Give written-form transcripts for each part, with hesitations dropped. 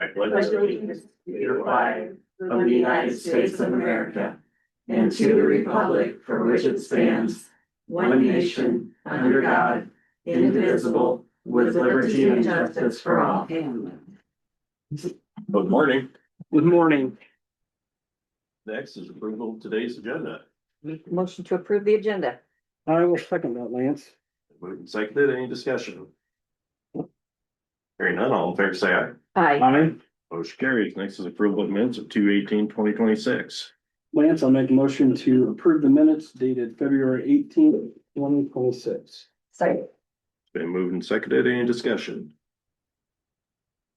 I pledge allegiance to the flag of the United States of America and to the republic for which it stands, one nation, under God, indivisible, with liberty and justice for all. Good morning. Good morning. Next is approval of today's agenda. Motion to approve the agenda. I will second that, Lance. Moved and seconded. Any discussion? Hearing none, all in favor say aye. Aye. Aye. Motion carries. Next is approval of minutes of 2/18/2026. Lance, I'll make a motion to approve the minutes dated February 18th, 2026. Second. It's been moved and seconded. Any discussion?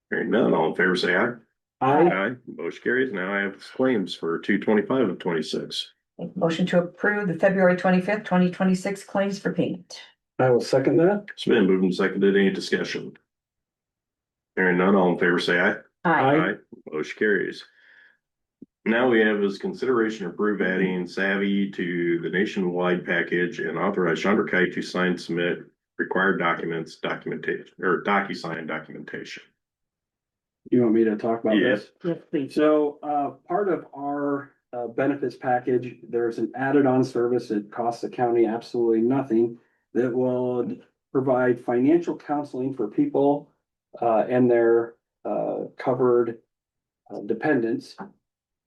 Hearing none, all in favor say aye. Aye. Aye. Motion carries. Now I have claims for 2/25/26. Motion to approve the February 25th, 2026 claims for payment. I will second that. It's been moved and seconded. Any discussion? Hearing none, all in favor say aye. Aye. Motion carries. Now we have is consideration to approve adding Savvy to the nationwide package and authorize Chandra to sign, submit required documents, documentation, or DocuSign documentation. You want me to talk about Yeah. this? Yes, please. So, part of our benefits package, there's an added on service. It costs the county absolutely nothing that will provide financial counseling for people and their covered dependents,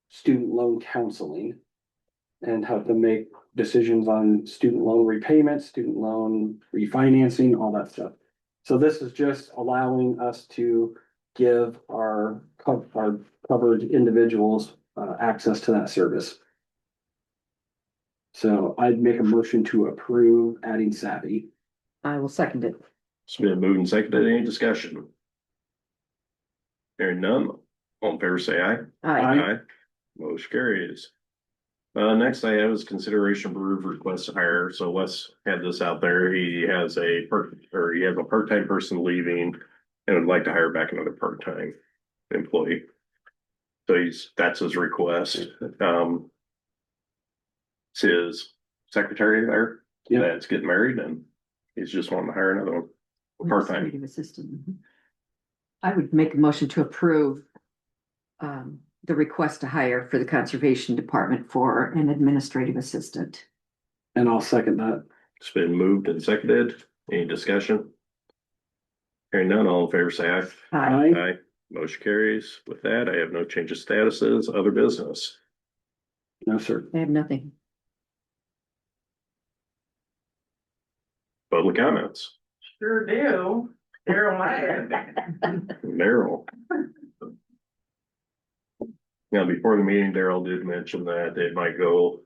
student loan counseling, and help them make decisions on student loan repayments, student loan refinancing, all that stuff. So this is just allowing us to give our covered individuals access to that service. So I'd make a motion to approve adding Savvy. I will second it. It's been moved and seconded. Any discussion? Hearing none, all in favor say aye. Aye. Motion carries. Next I have is consideration of request to hire. So Wes had this out there. He has a part-time person leaving and would like to hire back another part-time employee. So that's his request. It's his secretary there that's getting married and he's just wanting to hire another one. Part-time. Administrative assistant. I would make a motion to approve the request to hire for the Conservation Department for an administrative assistant. And I'll second that. It's been moved and seconded. Any discussion? Hearing none, all in favor say aye. Aye. Aye. Motion carries. With that, I have no change of statuses, other business. No, sir. I have nothing. Public comments. Sure do. Jeremiah. Daryl. Now, before the meeting, Daryl did mention that it might go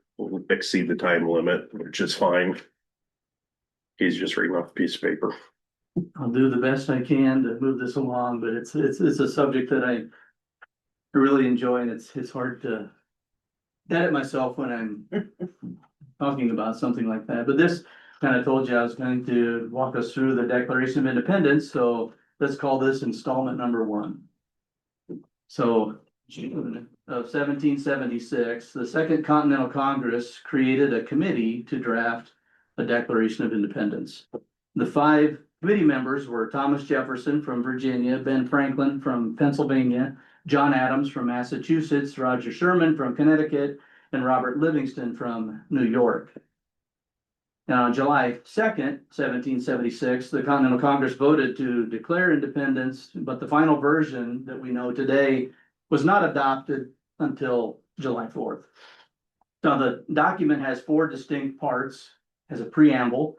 exceed the time limit, which is fine. He's just reading off a piece of paper. I'll do the best I can to move this along, but it's a subject that I really enjoy, and it's hard to edit myself when I'm talking about something like that. But this kind of told you I was going to walk us through the Declaration of Independence, so let's call this installment number 1. So June of 1776, the Second Continental Congress created a committee to draft a Declaration of Independence. The 5 committee members were Thomas Jefferson from Virginia, Ben Franklin from Pennsylvania, John Adams from Massachusetts, Roger Sherman from Connecticut, and Robert Livingston from New York. Now, on July 2nd, 1776, the Continental Congress voted to declare independence, but the final version that we know today was not adopted until July 4th. Now, the document has 4 distinct parts, has a preamble,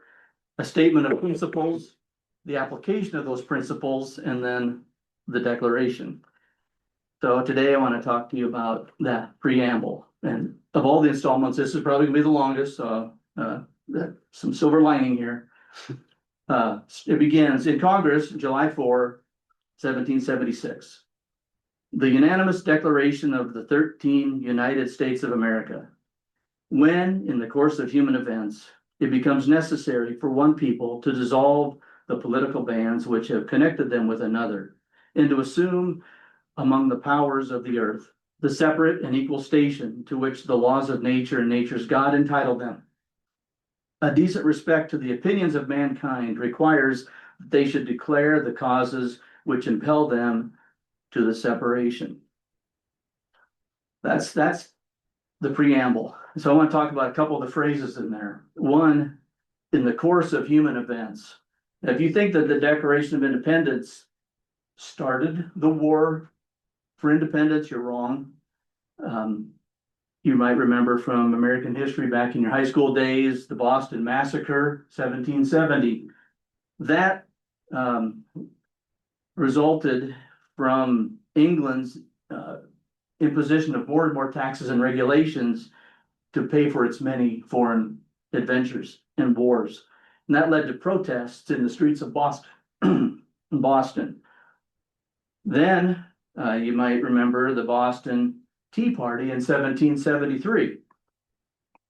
a statement of principles, the application of those principles, and then the declaration. So today I want to talk to you about that preamble. And of all the installments, this is probably gonna be the longest, so some silver lining here. It begins in Congress, July 4, 1776. The unanimous declaration of the 13 United States of America. When, in the course of human events, it becomes necessary for one people to dissolve the political bands which have connected them with another, and to assume among the powers of the earth the separate and equal station to which the laws of nature and nature's God entitled them. A decent respect to the opinions of mankind requires that they should declare the causes which impel them to the separation. That's the preamble. So I want to talk about a couple of the phrases in there. One, in the course of human events. Now, if you think that the Declaration of Independence started the war for independence, you're wrong. You might remember from American history back in your high school days, the Boston Massacre, 1770. That resulted from England's imposition of more and more taxes and regulations to pay for its many foreign adventures and wars. And that led to protests in the streets of Boston. Then you might remember the Boston Tea Party in 1773.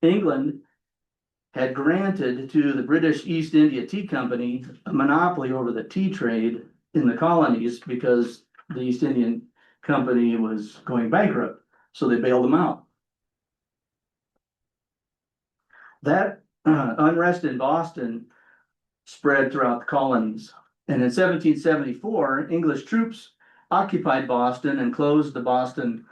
England had granted to the British East India Tea Company a monopoly over the tea trade in the colonies because the East Indian Company was going bankrupt, so they bailed them out. That unrest in Boston spread throughout the colonies, and in 1774, English troops occupied Boston and closed the Boston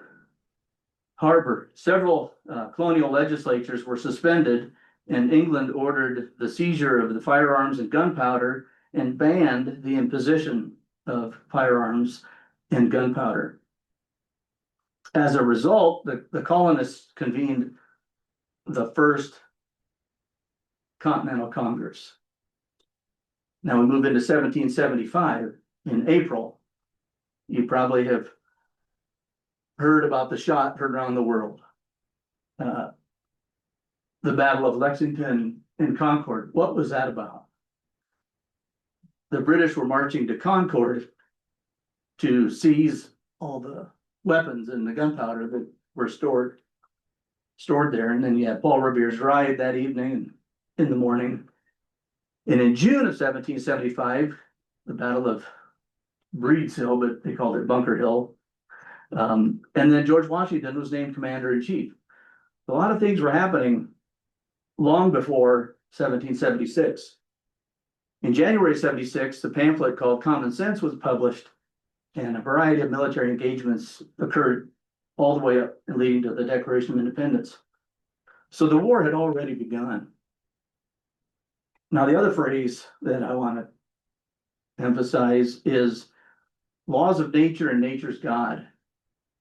harbor. Several colonial legislatures were suspended, and England ordered the seizure of the firearms and gunpowder and banned the imposition of firearms and gunpowder. As a result, the colonists convened the First Continental Congress. Now we move into 1775 in April. You probably have heard about the shot heard around the world. The Battle of Lexington and Concord. What was that about? The British were marching to Concord to seize all the weapons and the gunpowder that were stored there. And then you had Paul Revere's ride that evening and in the morning. And in June of 1775, the Battle of Breed's Hill, but they called it Bunker Hill. And then George Washington was named commander-in-chief. A lot of things were happening long before 1776. In January 76, the pamphlet called Common Sense was published, and a variety of military engagements occurred all the way up and leading to the Declaration of Independence. So the war had already begun. Now, the other phrase that I want to emphasize is laws of nature and nature's God.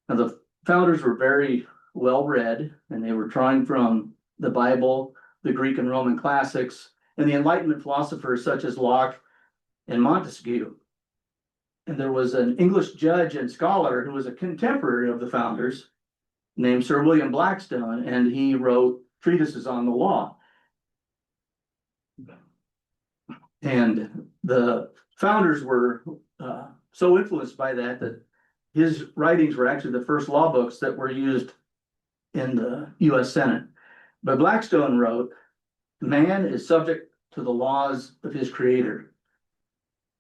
Now, the founders were very well read, and they were drawing from the Bible, the Greek and Roman classics, and the Enlightenment philosophers such as Locke and Montesquieu. And there was an English judge and scholar who was a contemporary of the founders named Sir William Blackstone, and he wrote treatises on the law. And the founders were so influenced by that his writings were actually the first law books that were used in the US Senate. But Blackstone wrote, "Man is subject to the laws of his creator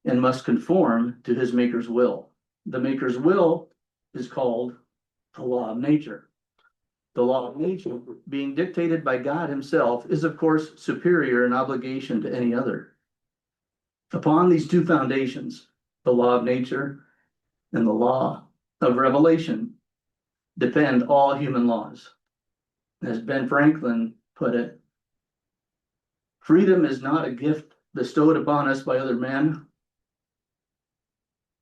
and must conform to his maker's will. The maker's will is called the law of nature. The law of nature, being dictated by God himself, is of course superior in obligation to any other. Upon these two foundations, the law of nature and the law of revelation, depend all human laws." As Ben Franklin put it, freedom is not a gift bestowed upon us by other men,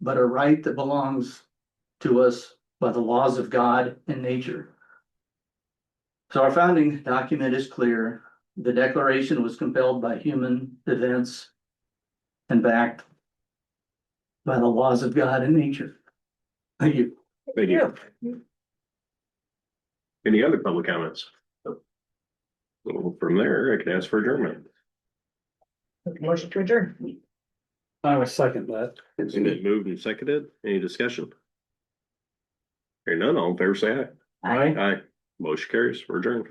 but a right that belongs to us by the laws of God and nature. So our founding document is clear. The Declaration was compelled by human events and backed by the laws of God and nature. Thank you. Thank you. Any other public comments? Well, from there, I can ask for adjournment. Motion to adjourn. I will second that. It's been moved and seconded. Any discussion? Hearing none, all in favor say aye. Aye. Aye. Motion carries. We're adjourned.